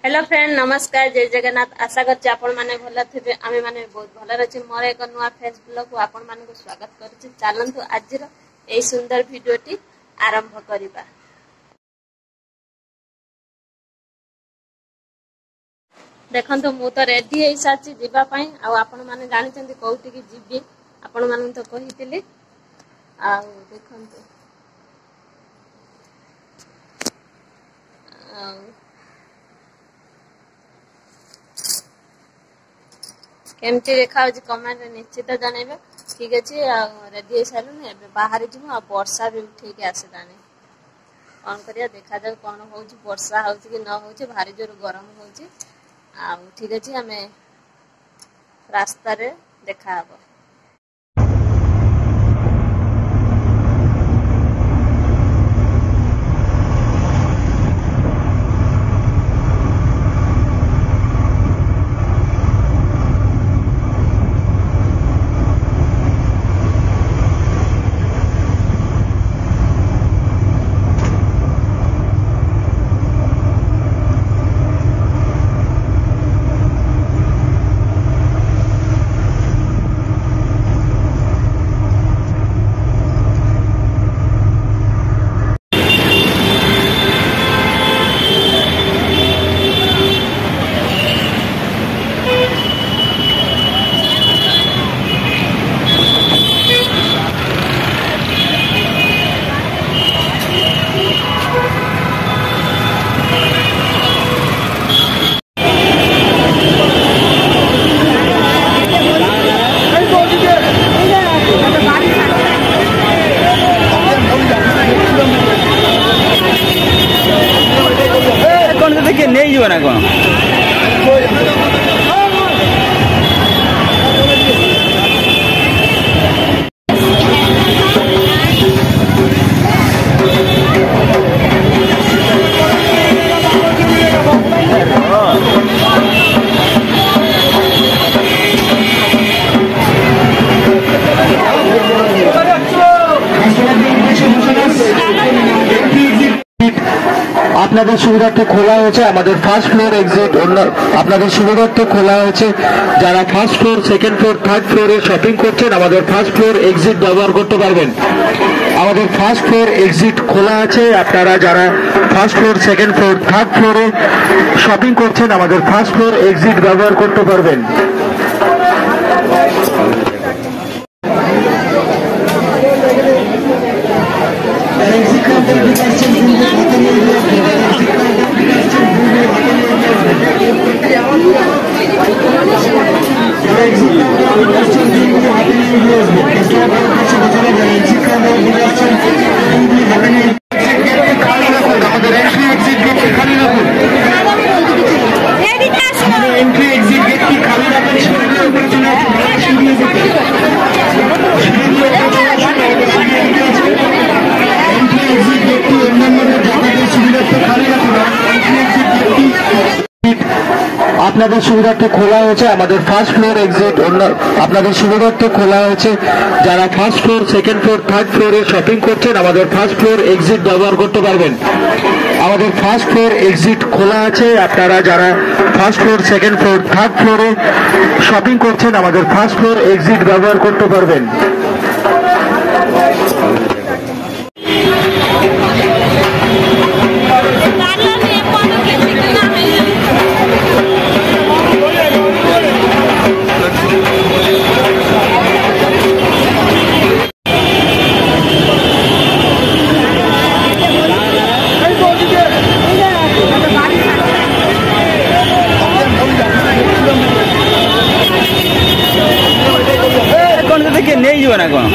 Hello friend नमस्कार जय जगन्नाथ आशा करछि आपण माने भल थिबे आमे माने बहुत भल रछि मोर एक नुआ फेस ब्लॉग को आपण माने को स्वागत करछि। चलंतु आजिर ए सुंदर वीडियोटी आरंभ करिबा। देखंतु मु तो रेडी हे साची जिबा पई आ आपण माने जानि चंदी कोउटी की जिबी आपण माने तो कहितिले आ देखंतु केमती देखा कमेंट निश्चित जनइबे। ठीक अच्छे रेडी हो सारे ए बाहर जीव आ वर्षा भी उठे के आसलानी कौन करिया देखा जाऊ कौन हो वर्षा हो कि न हो भारी जोर गरम हो। ठीक अच्छे आम रास्तार देखा हे नहीं ना कौन আপনাদের সুবিধার্থে খোলা হয়েছে আমাদের ফার্স্ট ফ্লোর এক্সিট আপনাদের সুবিধার্থে খোলা হয়েছে যারা first floor second floor third ফ্লোরে শপিং করছেন আমাদের ফার্স্ট ফ্লোর এক্সিট ব্যবহার করতে পারবেন। আমাদের ফার্স্ট ফ্লোর এক্সিট খোলা আছে আপনারা যারা first floor second floor third ফ্লোরে শপিং করছেন আমাদের ফার্স্ট ফ্লোর এক্সিট ব্যবহার করতে পারবেন। আপনাদের সুবিধার্থে খোলা হয়েছে আমাদের ফার্স্ট ফ্লোর এক্সিট আপনাদের সুবিধার্থে খোলা হয়েছে যারা first floor second floor third ফ্লোরে শপিং করছেন আমাদের ফার্স্ট ফ্লোর এক্সিট ব্যবহার করতে পারবেন। আমাদের ফার্স্ট ফ্লোর এক্সিট খোলা আছে আপনারা যারা first floor second floor third ফ্লোরে শপিং করছেন আমাদের ফার্স্ট ফ্লোর এক্সিট ব্যবহার করতে পারবেন। नहीं ना कौन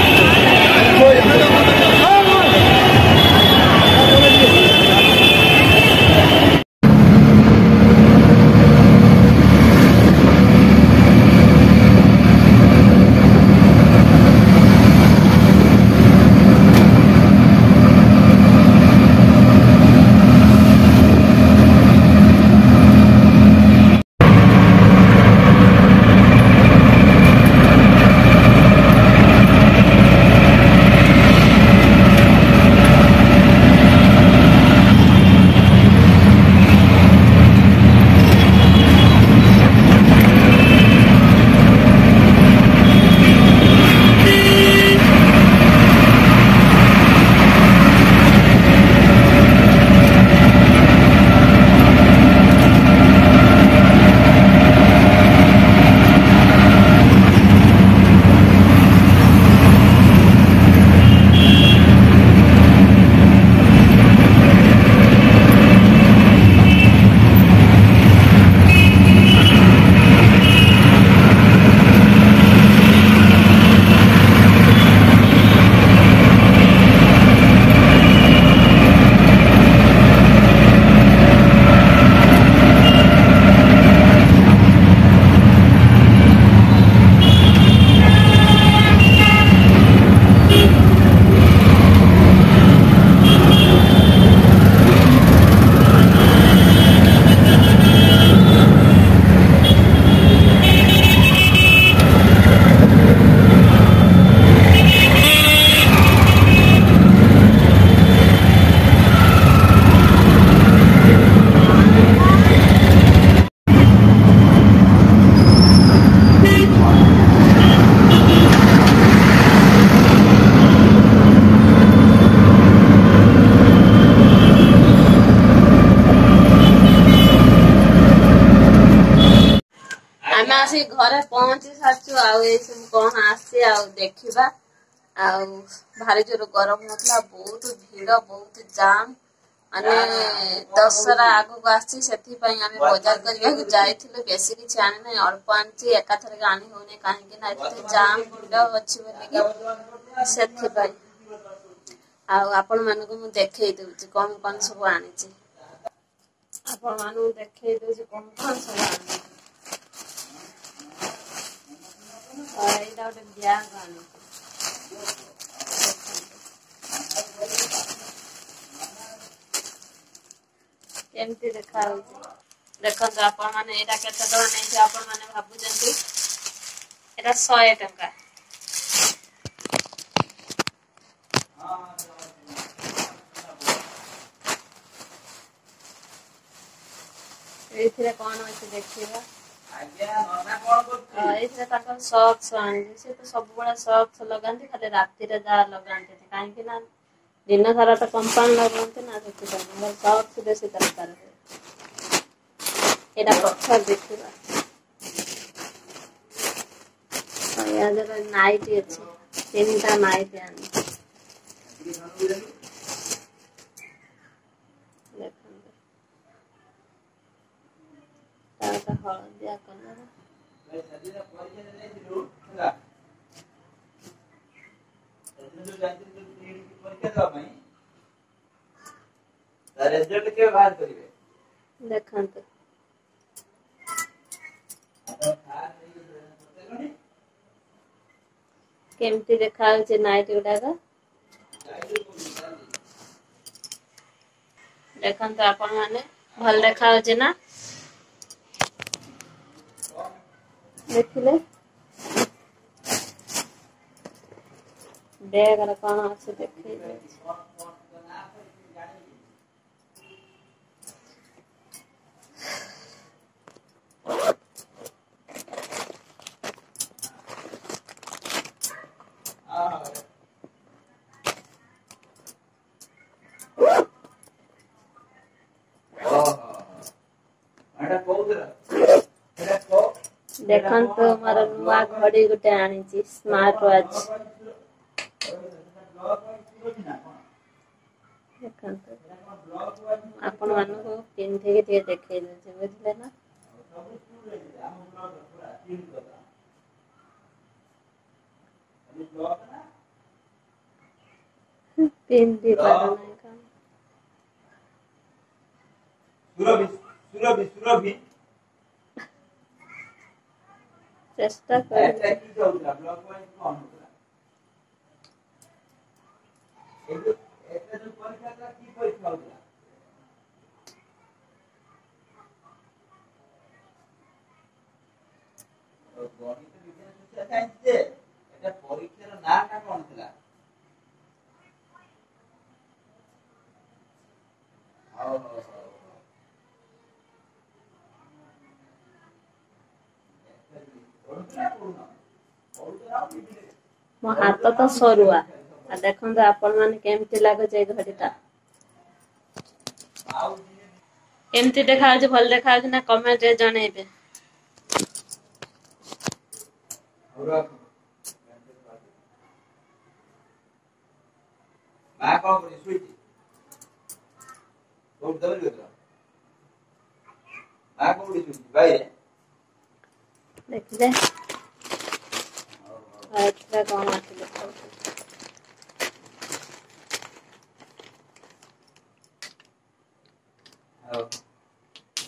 आसी घरे पहुंची सारछु आउ ए सब कौन आसी आउ देखिबा आउ भारी जोर गरम होतला बहुत भीड़ बहुत जाम माने दशहरा आगु आसी सेथि पई आमे बाजार करिया जाइथिलु बेसी किछि आने नै अल्प आनछि एकाथरे आनी होने काहे कि ना एते जाम भीड़ अछि बोली कि सेथि पई आउ आपण मानको मु देखै दउछि कोन कोन सब आनिछि आपण मानु देखै दउछि कोन कोन सब आनिछि और एटा ओटे ब्याग आनी केमती देखा देखो आपण माने एटा केते टका नै जे आपण माने भाबु जंती एटा 100 टका एथिरे कोन अछि देखिबा आज्ञा नना कोन करछि एथिरे ताकर सॉक्स आनि से तो सब बडा सॉक्स लगांती खाली राती रे जा लगांती काहे कि ना दिन सारा तो कंपाउंड लगांती ना सेति मगर सॉक्स बेसी दरकार है एटा पत्थर देखिबा या जरा नाइट अछि तीनटा नाइट आनि ताका हळदिया कलर सदिना परीक्षा नै दिलु हला सदिना जाइते परीक्षा दवा पई तार रिजल्ट के बाहर करिवे देखंत केमती देखा छै नाइट गुडाका देखंत आपण माने भल देखा छै ना देखिले बैग रे कोन আছে देखै देखन तो हमारा नुआ घड़ी गुटे आनी छी स्मार्ट वॉच देखन तो आपण मानु को पिंधे के ते देखै दे छै बुझले ना पिंधे पारो नहीं का सुरभि चेष्टा कर की होउला ब्लॉक वाइज कोन होउला एते जो परीक्षा का की परीक्षा होउला तो गणित विज्ञान शिक्षा साइंस जे एटा परीक्षार नाटा कोन थिला आओ मो हाथ तो सरुआ आ देखन तो आपण माने केमती लागो जे घड़ीटा केमती देखा जे भल देखा जे ना कमेंट रे जणैबे बा कोन करी सुईती बहुत दबल गयो बा कोन सुईती बाइरे देखले अच्छा कौन आते देखो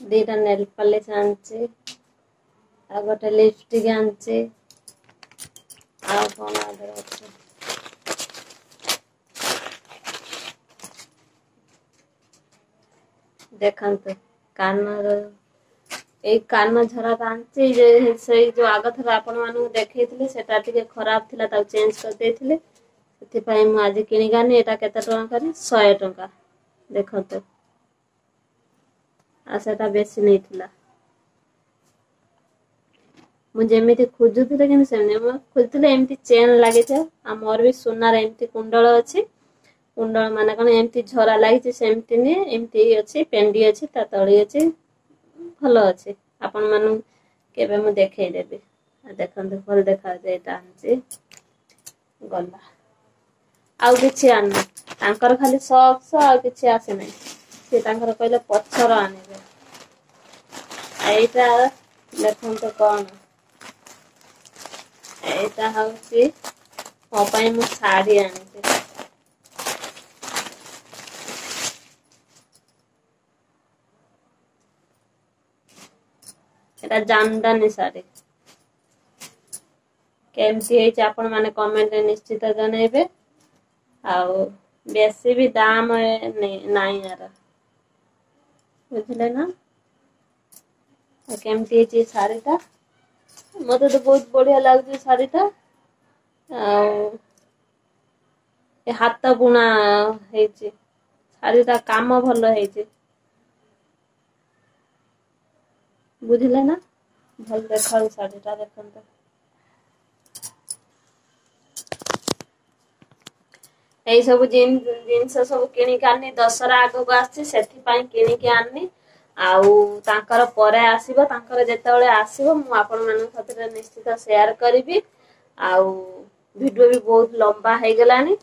दीटा नेल पॉलिश आनचे आ गोटे लिपस्टिक आनचे आ कौन आदर अच्छे देखंत कानर ए कान झरा आनचे जे सही जो आगत आपण मानु देखैथिले सेटा टिके खराब थिला ता चेंज कर देथिले सेति पई मु आज किनि गानी एटा केते टका करी 100 टका देखंत आ सेटा बेसी नै थिला मु जेमिति खोजुथिले कि सेने मु खोजुथिले एमिति चेन लागि छ आ मोर भी सोनार एमिति कुंडल अछि कुंडल माने कोन एमिति झरा लागि छ सेमिति ने एमिति अछि पेंडी अछि ता तळी अछि भलो अछि आपण मानु केबे मु देखै देबी देखंतु भल देखा जेटा आनछि गला आउ किछि आन्ना तांकर खाली सॉक्स आ किछि आसे नै से तांकर कहले पछर आनिबे एटा देखंतु कोन एटा हउछि मो पई मु साड़ी आनिछि एटा जामदानी साड़ी केमती है आपण माने कमेंट रे निश्चित जनेबे आउ बेसी भी दाम नहीं यार बुझले ना केमती है साड़ीटा मते तो बहुत बढ़िया लागुची साड़ीटा आउ ए हाथ बुना हेची साड़ीटा काम भल हेची बुझले ना भल देखा साड़ीटा देखंत এই সব জিনিস সব কিনিকি আনি দশরা আগକୁ আসছে ସେଥିପାଇଁ କିଣିକି ଆନି ଆଉ ତାଙ୍କର ପରେ ଆସିବ ତାଙ୍କର ଯେତେବେଳେ ଆସିବ ମୁଁ ଆପଣ ମାନଙ୍କ ସାଥିରେ ନିଶ୍ଚିତ ସେୟାର କରିବି ଆଉ ଭିଡିଓ ବି ବହୁତ ଲମ୍ବା ହେଇଗଲାଣି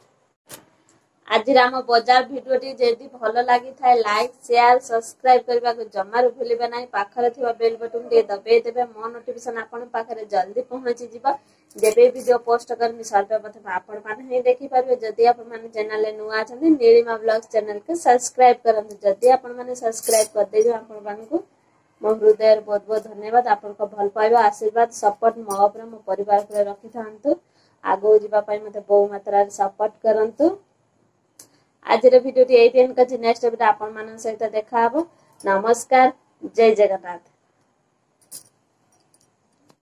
आज राम बजार भिडियोटी जदि भल लगी था लाइक शेयर सब्सक्राइब करने को जमार भूलिबे ना पाखरे थिबा बेल बटन टे दबे देबे मो नोटिफिकेशन आपन पाखरे जल्दी पहुंची जिबा जेबे वीडियो पोस्ट करमी सर्वप्रथम आपन माने ही देखि परबे जदि आपन माने चैनल रे नुआ छथि नीलिमा ब्लॉग्स चैनल के सब्सक्राइब करंतु जदि आपन माने सब्सक्राइब कर देबे आपन मानकु मो हृदय बहुत बहुत धन्यवाद आपन को भल पाइबा आशीर्वाद सपोर्ट मो ऊपर मो परिवार पर रखि थांतु आगो जिबा पई मते बहु मात्रा रे सपोर्ट करंतु आज वीडियो ये नेक्स्ट वीडियो आपण मान सहित देखा नमस्कार जय जगन्नाथ।